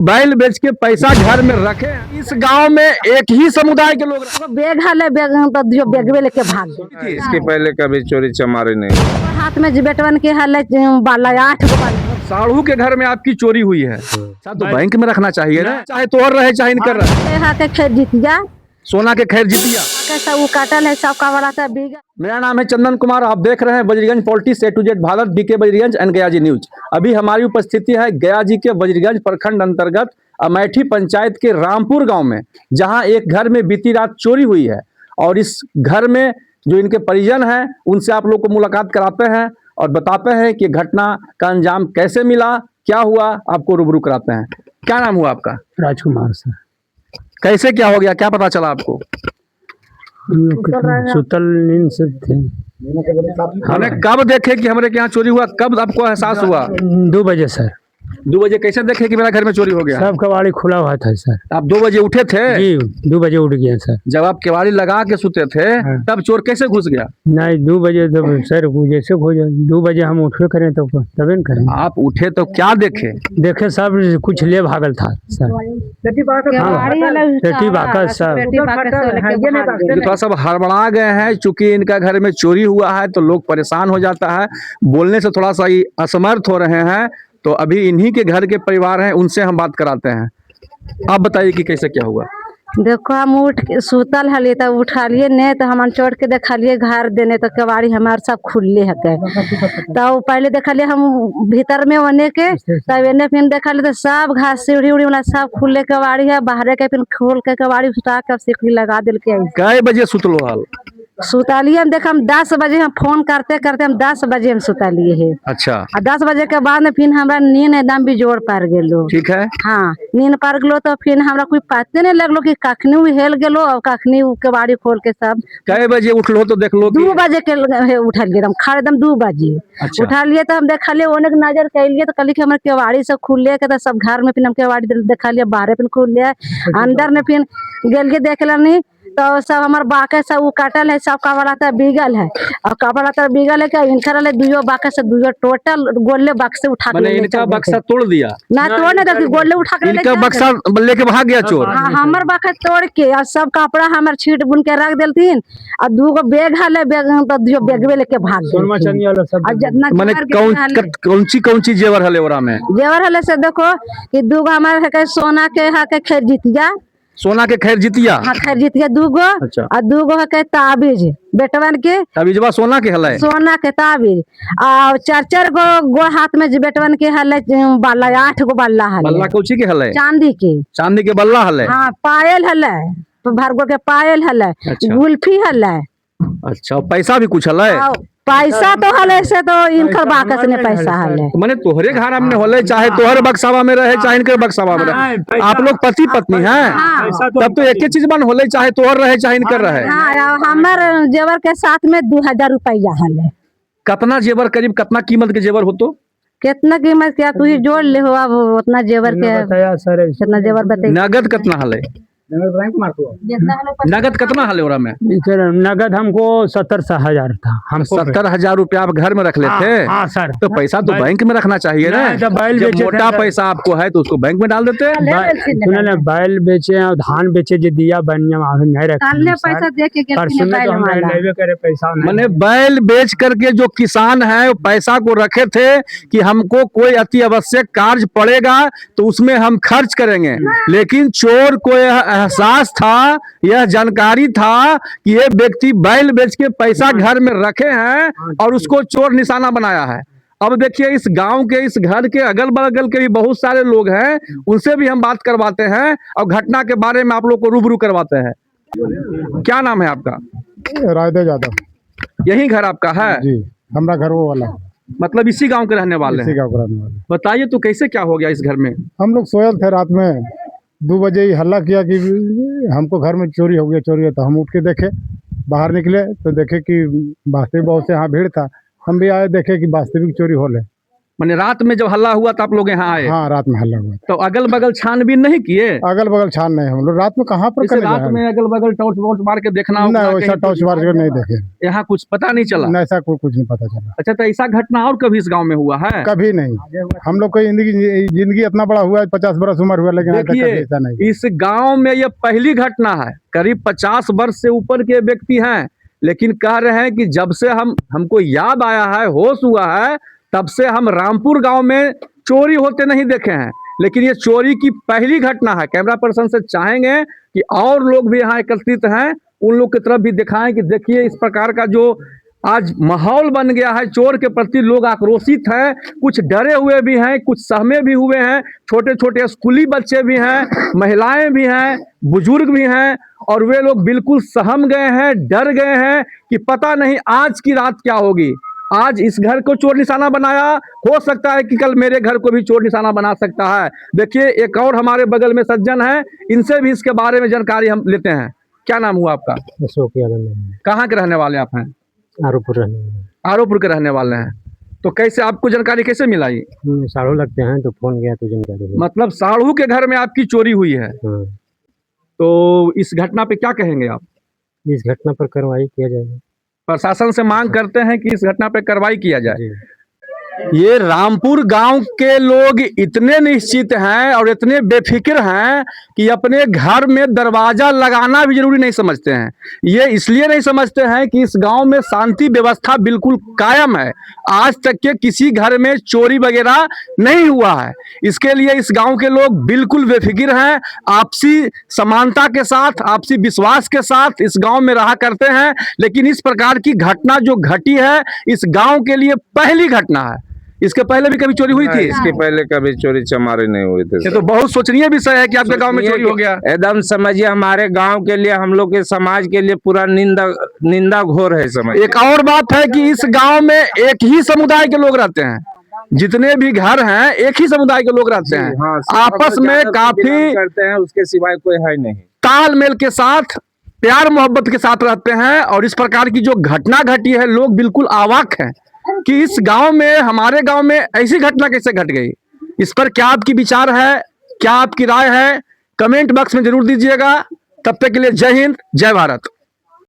बैल बेच के पैसा घर में रखे। इस गांव में एक ही समुदाय के लोग बैग हाले बैग तो जो बैगवे लेके भाग गए। इसके पहले कभी चोरी चमारी नहीं। हाथ में बेटवन के हाले बाला 8 गो बाला। साढ़ू के घर में आपकी चोरी हुई है, तो बैंक में रखना चाहिए ना, चाहे तोड़ रहे चाहे इनकर रहे। यहाँ के खैर जीतिया सोना के खैर जीतिया कैसा वो काटल है सबका वाला था बीघा। मेरा नाम है चंदन कुमार, आप देख रहे हैं Bajriganj politics A to Z Bharat बीके बजरीगंज एंड गया जी न्यूज। अभी हमारी उपस्थिति है गया जी के बजरीगंज प्रखंड अंतर्गत अमेठी पंचायत के रामपुर गांव में, जहां एक घर में बीती रात चोरी हुई है। और इस घर में जो इनके परिजन हैं उनसे आप लोग को मुलाकात कराते हैं और बताते हैं कि घटना का अंजाम कैसे मिला, क्या हुआ, आपको रूबरू कराते हैं। क्या नाम हुआ आपका? राजकुमार सर। कैसे क्या हो गया, क्या पता चला आपको? सुतल नींद से थे। हमने कब देखे कि हमारे यहाँ चोरी हुआ, कब आपको एहसास हुआ? 2 बजे सर। 2 बजे कैसे देखे कि मेरा घर में चोरी हो गया? सब कबाड़ी खुला हुआ था सर। आप 2 बजे उठे थे? जी 2 बजे उठ गया सर। जब आप केवाड़ी लगा के सुते थे तब चोर कैसे घुस गया? नहीं 2 बजे तो सर जैसे हो जाए 2 बजे हम उठे करें तो तबे न करें। आप उठे तो क्या देखे? देखे सब कुछ ले भागल था सर। पेटी बाका सब थोड़ा सब हड़बड़ा गए हैं, चूंकि इनका घर में चोरी हुआ है तो लोग परेशान हो जाता है, बोलने से थोड़ा सा ही असमर्थ हो रहे हैं। तो अभी इन्हीं के घर के परिवार हैं, उनसे हम बात कराते हैं। आप बताइए कि कैसे क्या हुआ? देखो हम उठ के सुतल हली तब उठालिए ने तो हम चोट के देखलिए घर देने तो कबाड़ी हमारे सब खुले है के। तो पहले देखलिए हम भीतर में ओने के तब एने फिर देखलिए तो सब घास सीढ़ी उड़ी वाला सब खुले कबाड़ी है, बाहर के फिर खोल के कबाड़ी उठा के सिकड़ी लगा दिल के। कै बजे सुतलो हाल? सुतालिए हम देख हम 10 बजे हम फोन करते करते हम 10 बजे हम सुतालिए है। अच्छा। 10 बजे के बाद में फिर हमरा नींद एकदम बिजोड़ पड़ गेलो। ठीक है। हाँ नींद पड़ गेलो तो फिर हमरा कोई पते नहीं लगलो कि कखनी उ हेल गेलो और कखनी उ केवाड़ी खोल के सब। कै बजे उठलो तो देखलो? 2 बजे के उठलिए एकदम खड़े एकदम 2 बजे। अच्छा। उठालिए तो हम देखलिए ओने के नजर कैलिए तो कहली कि हमर केवाड़ी सब खुले के तो सब घर में फिर हम केवाड़ी देखलिए बाहर फिर खुले अंदर में फिर गेलिए देखलनी तो सब हमार बाके सब उ काटल है सब कपड़ा तो बिगल है और कपड़ा तो बिगल है कि इनकर ले दुयो बाके से दुयो टोटल गोले बक्से उठा के इनका बक्सा तोड़ दिया ना तोड़ने दे गोले उठा के इनका बक्सा लेके भाग गया चोर? हाँ हमर बाके तोड़ के और सब कपड़ा हमर छीट बुन के रख देलथिन और 2 गो बैग हले बैग तो दुयो बैगवे लेके भाग गए। सोनमा चांदी वाला सब माने कौन सी जेवर हले ओरा में? जेवर हले से देखो कि 2 गो हमर है सोना के है के खैर जीतिया। सोना के खैर जीतिया? हाँ खैर जीतिया 2 गो। अच्छा। और 2 गो है के ताबीज बेटवन के। ताबीजवा सोना के हले? सोना के ताबीज और 4 गो हाथ में बेटवन के हले बाला 8 गो बल्ला हले। बल्ला कौची के हले? चांदी के। चांदी के बल्ला हले? हाँ पायल हले, भरगो के पायल हले। अच्छा। गुल्फी हले। अच्छा पैसा भी कुछ हले? पैसा तो हले से तो इनकर बाकस ने पैसा हले। माने तोहरे घर में होले चाहे तोहर बक्सावा में रहे चाहे इनके बक्सावा में रहे, आप लोग पति पत्नी हैं तब तो एक ही चीज बन होले, चाहे तोहर रहे चाहे इनकर रहे। हाँ हमर जेवर के साथ में 2000 रुपया हले। कितना जेवर, करीब कितना कीमत के जेवर हो? तो कितना कीमत क्या तू ही जोड़ ले हो अब उतना जेवर के बताया सर। कितना जेवर बताइए। नगद कितना हले? नगद कितना हले ओरा में? नगद हमको 70,000 था। हम 70,000 रुपया आप घर में रख लेते? हाँ सर। तो पैसा तो बैंक में रखना चाहिए ना। जब बैल जब बेचे मोटा पैसा आपको है तो उसको बैंक में डाल देते? सुने बैल बेचे और धान बेचे जो दिया बनिया नहीं रखे पैसा दे के पैसा मैंने बैल बेच करके जो किसान है वो पैसा को रखे थे कि हमको कोई अति आवश्यक कार्य पड़ेगा तो उसमें हम खर्च करेंगे, लेकिन चोर को एहसास था, यह जानकारी था कि ये व्यक्ति बैल बेच के पैसा घर में रखे हैं और उसको चोर निशाना बनाया है। अब देखिए इस गांव के इस घर के अगल बगल के भी बहुत सारे लोग हैं, उनसे भी हम बात करवाते हैं और घटना के बारे में आप लोग को रूबरू करवाते हैं। क्या नाम है आपका? रायदे यादव। यही घर आपका है? जी हमारा घर वो वाला। मतलब इसी गांव के रहने वाले इसी हैं? गाँव के रहने वाले। बताइए तो कैसे क्या हो गया इस घर में? हम लोग सोयल थे रात में, 2 बजे ही हल्ला किया कि हमको घर में चोरी हो गया चोरी है। तो हम उठ के देखे, बाहर निकले तो देखे कि वास्तविक बहुत से यहाँ भीड़ था। हम भी आए देखे कि वास्तविक चोरी हो ले। मैंने रात में जब हल्ला हुआ तो आप लोग यहाँ आए? हाँ, रात में हल्ला हुआ। तो अगल बगल छानबीन नहीं किए? अगल बगल छान नहीं, हम लोग रात में कहाँ पर इसे करने रात जाए? में अगल बगल टॉर्च वॉर्च मार के देखना नहीं, होगा वैसा कहीं टॉर्च मार के नहीं देखे, यहाँ कुछ पता नहीं चला? नहीं, ऐसा कुछ नहीं पता चला। अच्छा, तो ऐसा घटना और कभी इस गांव में हुआ है? कभी नहीं। हम लोग को जिंदगी इतना बड़ा हुआ है, 50 बरस उम्र हुआ, लेकिन आज तक देखिए, कभी ऐसा नहीं। इस गांव में ये पहली घटना है। करीब 50 वर्ष से ऊपर के व्यक्ति हैं, लेकिन कह रहे हैं कि जब से हमको याद आया है, होश हुआ है, तब से हम रामपुर गांव में चोरी होते नहीं देखे हैं। लेकिन ये चोरी की पहली घटना है। कैमरा पर्सन से चाहेंगे कि और लोग भी यहाँ एकत्रित हैं, उन लोग की तरफ भी दिखाएं कि देखिए इस प्रकार का जो आज माहौल बन गया है, चोर के प्रति लोग आक्रोशित हैं, कुछ डरे हुए भी हैं, कुछ सहमे भी हुए हैं। छोटे छोटे स्कूली बच्चे भी हैं, महिलाएं भी हैं, बुजुर्ग भी हैं, और वे लोग बिल्कुल सहम गए हैं, डर गए हैं कि पता नहीं आज की रात क्या होगी। आज इस घर को चोर निशाना बनाया, हो सकता है कि कल मेरे घर को भी चोर निशाना बना सकता है। देखिए, एक और हमारे बगल में सज्जन है, इनसे भी इसके बारे में जानकारी हम लेते हैं। क्या नाम हुआ आपका? अशोक यादव। कहाँ के रहने वाले आप हैं? आरोपुर रहने वाले। आरोपुर के रहने वाले हैं। तो कैसे आपको जानकारी कैसे मिला? ये साड़ू लगते हैं तो फोन गया तो जानकारी मिली। मतलब साड़ू के घर में आपकी चोरी हुई है? हाँ। तो इस घटना पे क्या कहेंगे आप? इस घटना पर कार्रवाई किया जाएगा। प्रशासन से मांग करते हैं कि इस घटना पे कार्रवाई किया जाए। जी। ये रामपुर गांव के लोग इतने निश्चित हैं और इतने बेफिक्र हैं कि अपने घर में दरवाजा लगाना भी जरूरी नहीं समझते हैं। ये इसलिए नहीं समझते हैं कि इस गांव में शांति व्यवस्था बिल्कुल कायम है। आज तक के किसी घर में चोरी वगैरह नहीं हुआ है। इसके लिए इस गांव के लोग बिल्कुल बेफिक्र हैं, आपसी समानता के साथ, आपसी विश्वास के साथ इस गांव में रहा करते हैं। लेकिन इस प्रकार की घटना जो घटी है, इस गांव के लिए पहली घटना है। इसके पहले भी कभी चोरी हुई थी? इसके पहले कभी चोरी चमारे नहीं हुए थे। ये तो बहुत सोचनीय विषय है कि आपके गांव में चोरी हो गया। एकदम समझिए, हमारे गांव के लिए, हम लोग के समाज के लिए पूरा निंदा घोर है। समझ एक और बात है कि इस गांव में एक ही समुदाय के लोग रहते हैं। जितने भी घर हैं, एक ही समुदाय के लोग रहते हैं। हाँ, आपस में काफी करते हैं, उसके सिवाय कोई है नहीं। तालमेल के साथ, प्यार मोहब्बत के साथ रहते हैं। और इस प्रकार की जो घटना घटी है, लोग बिल्कुल अवाक हैं कि इस गांव में, हमारे गांव में ऐसी घटना कैसे घट गई। इस पर क्या आपकी विचार है, क्या आपकी राय है, कमेंट बॉक्स में जरूर दीजिएगा। तब तक के लिए जय हिंद, जय भारत।